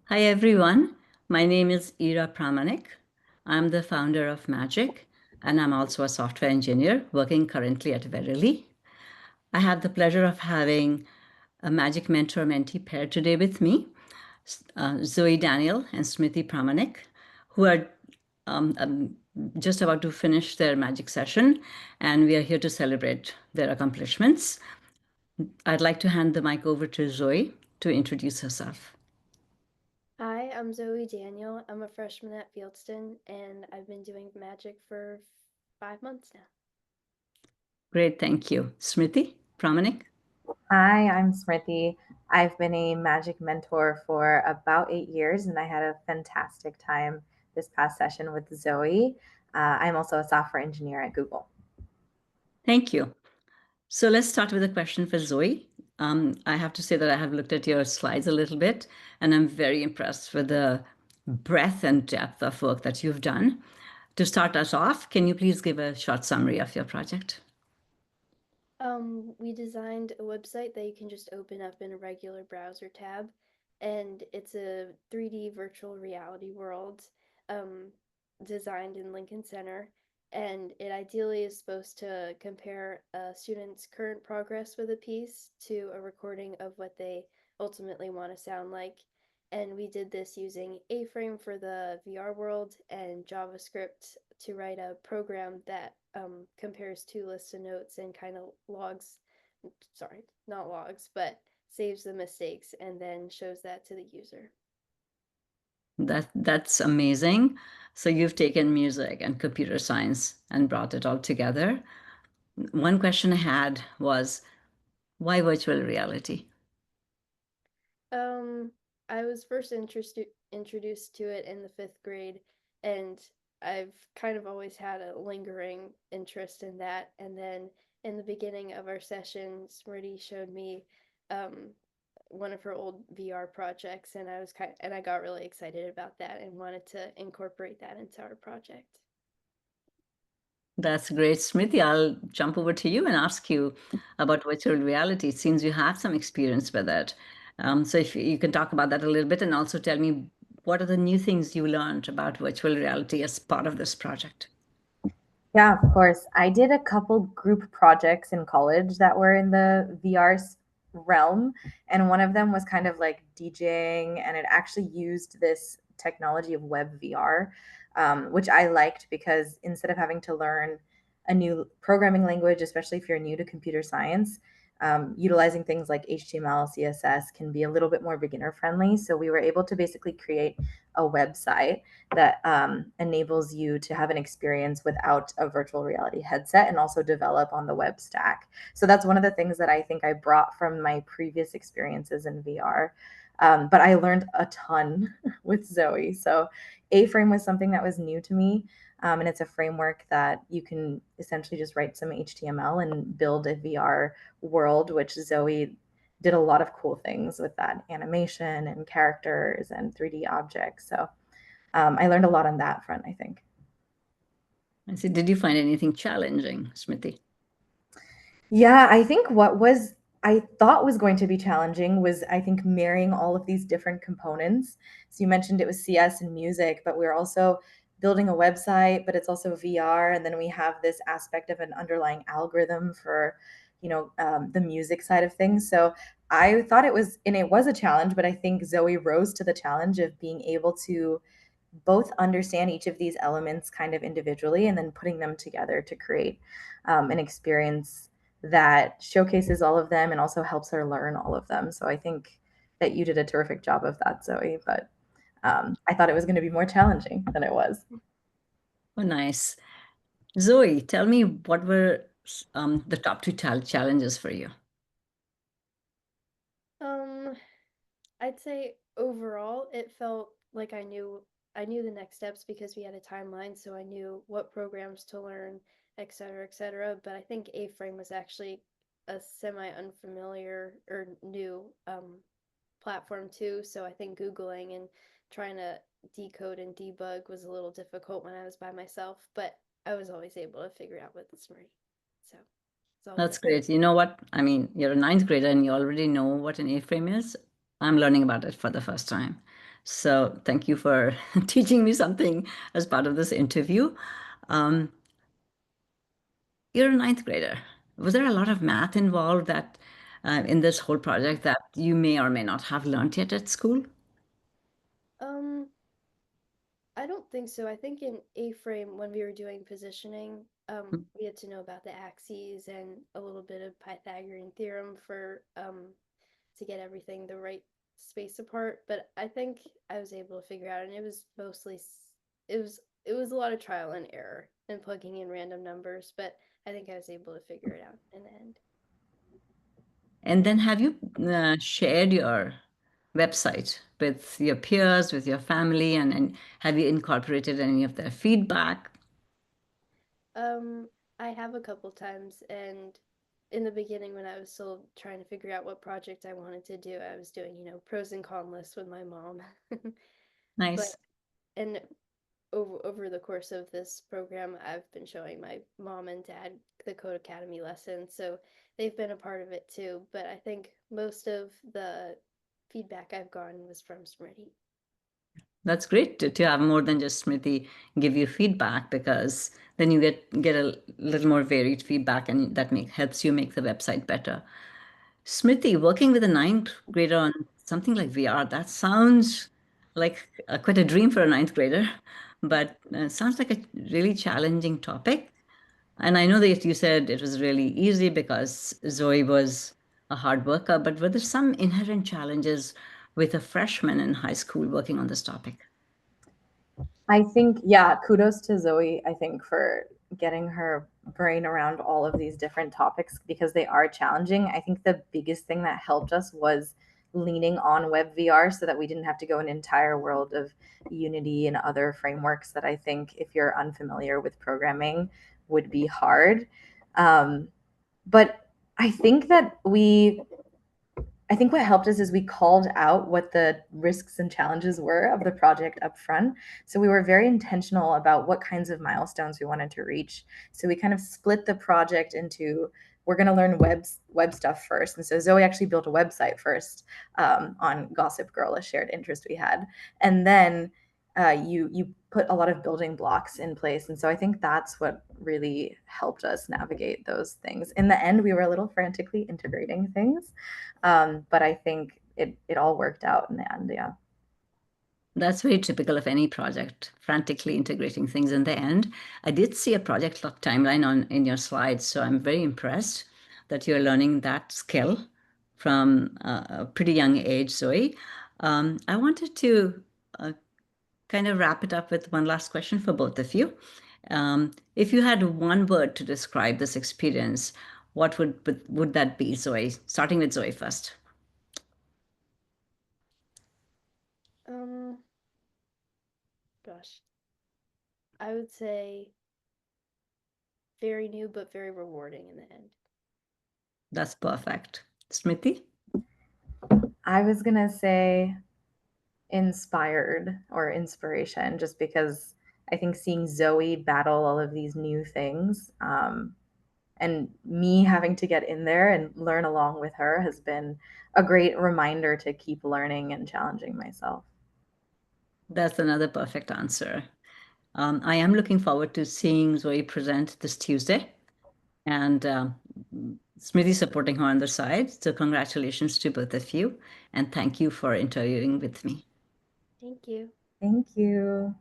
Hi everyone, my name is Ira P. I'm the founder of Magic, and I'm also a software engineer working currently at Verily. I have the pleasure of having a Magic mentor-mentee pair today with me, Zoe Daniel and Smriti P, who are um, um, just about to finish their Magic session, and we are here to celebrate their accomplishments. I'd like to hand the mic over to Zoe to introduce herself. Hi, I'm Zoe Daniel. I'm a freshman at Fieldston, and I've been doing magic for 5 months now. Great, thank you. Smriti P. Hi, I'm Smriti. I've been a magic mentor for about 8 years, and I had a fantastic time this past session with Zoe. I'm also a software engineer at Google. Thank you. So let's start with a question for Zoe. I have to say that I have looked at your slides a little bit, and I'm very impressed with the breadth and depth of work that you've done. To start us off, can you please give a short summary of your project? We designed a website that you can just open up in a regular browser tab, and it's a 3D virtual reality world um, designed in Lincoln Center. And it ideally is supposed to compare a student's current progress with a piece to a recording of what they ultimately want to sound like. And we did this using A-Frame for the VR world and JavaScript to write a program that compares two lists of notes and kind of logs, sorry, not logs, but saves the mistakes and then shows that to the user. That's amazing. So you've taken music and computer science and brought it all together. One question I had was, why virtual reality? Um, I was first introduced to it in the fifth grade, and I've kind of always had a lingering interest in that. And then in the beginning of our session, Smriti showed me um, one of her old VR projects, and I got really excited about that and wanted to incorporate that into our project. That's great. Smriti, I'll jump over to you and ask you about virtual reality. It seems you have some experience with it. So if you can talk about that a little bit and also tell me what are the new things you learned about virtual reality as part of this project? Yeah, of course. I did a couple group projects in college that were in the VR realm, and one of them was kind of like DJing, and it actually used this technology of web VR, which I liked because instead of having to learn a new programming language, especially if you're new to computer science, utilizing things like HTML, CSS can be a little bit more beginner friendly. So we were able to basically create a website that enables you to have an experience without a virtual reality headset and also develop on the web stack. So that's one of the things that I think I brought from my previous experiences in VR. But I learned a ton with Zoe. So A-Frame was something that was new to me. And it's a framework that you can essentially just write some HTML and build a VR world, which Zoe did a lot of cool things with that animation and characters and 3D objects. So I learned a lot on that front, I think. I see. Did you find anything challenging, Smriti? Yeah, I think I thought was going to be challenging was I think marrying all of these different components. So you mentioned it was CS and music, but we're also building a website, but it's also VR, and then we have this aspect of an underlying algorithm for, the music side of things. So I thought it was a challenge, but I think Zoe rose to the challenge of being able to both understand each of these elements kind of individually and then putting them together to create an experience that showcases all of them and also helps her learn all of them. So I think that you did a terrific job of that, Zoe, but I thought it was going to be more challenging than it was. Oh, nice. Zoe, tell me what were the top two challenges for you? Um, I'd say overall it felt like I knew the next steps because we had a timeline, so I knew what programs to learn, et cetera. But I think A-Frame was actually a semi unfamiliar or new platform too. So I think Googling and trying to decode and debug was a little difficult when I was by myself, but I was always able to figure out with the Smrti. So it's all That's good. great. You know what? I mean, you're a ninth grader and you already know what an A-frame is. I'm learning about it for the first time. So thank you for teaching me something as part of this interview. Um, you're a ninth grader. Was there a lot of math involved that in this whole project that you may or may not have learned yet at school? Um, I don't think so. I think in A-frame when we were doing positioning, we had to know about the axes and a little bit of Pythagorean theorem for to get everything the right space apart. But I think I was able to figure out, and it was mostly it was a lot of trial and error and plugging in random numbers. But I think I was able to figure it out in the end. And then have you shared your website with your peers, with your family, and have you incorporated any of their feedback? Um, I have a couple times, and in the beginning, when I was still trying to figure out what project I wanted to do, I was doing, pros and con lists with my mom. But Nice. and over the course of this program, I've been showing my mom and dad the Code Academy lessons, so they've been a part of it too. But I think most of the feedback I've gotten was from Smriti. That's great to have more than just Smriti give you feedback because then you get a little more varied feedback and that helps you make the website better. Smriti, working with a ninth grader on something like VR, that sounds like quite a dream for a ninth grader, but sounds like a really challenging topic. And I know that you said it was really easy because Zoe was a hard worker, but were there some inherent challenges with a freshman in high school working on this topic? I think, yeah, kudos to Zoe, I think, for getting her brain around all of these different topics because they are challenging. I think the biggest thing that helped us was leaning on web VR so that we didn't have to go an entire world of Unity and other frameworks that I think, if you're unfamiliar with programming, would be hard. Um, but I think that I think what helped us is we called out what the risks and challenges were of the project up front. So we were very intentional about what kinds of milestones we wanted to reach. So we kind of split the project into we're going to learn web stuff first. And so Zoe actually built a website first on Gossip Girl, a shared interest we had, and then you put a lot of building blocks in place. And so I think that's what really helped us navigate those things. In the end, we were a little frantically integrating things, but I think it all worked out in the end. Yeah. That's very typical of any project, frantically integrating things in the end. I did see a project timeline on in your slides, so I'm very impressed that you're learning that skill from a pretty young age, Zoe. I wanted to uh, kind of wrap it up with one last question for both of you. If you had one word to describe this experience, what would that be, Zoe? Starting with Zoe first. Um, Gosh, I would say very new but very rewarding in the end. That's perfect. Smriti? I was going to say inspired or inspiration just because I think seeing Zoe battle all of these new things and me having to get in there and learn along with her has been a great reminder to keep learning and challenging myself. That's another perfect answer. I am looking forward to seeing Zoe present this Tuesday and Smriti supporting her on the side. So, congratulations to both of you. And thank you for interviewing with me. Thank you. Thank you.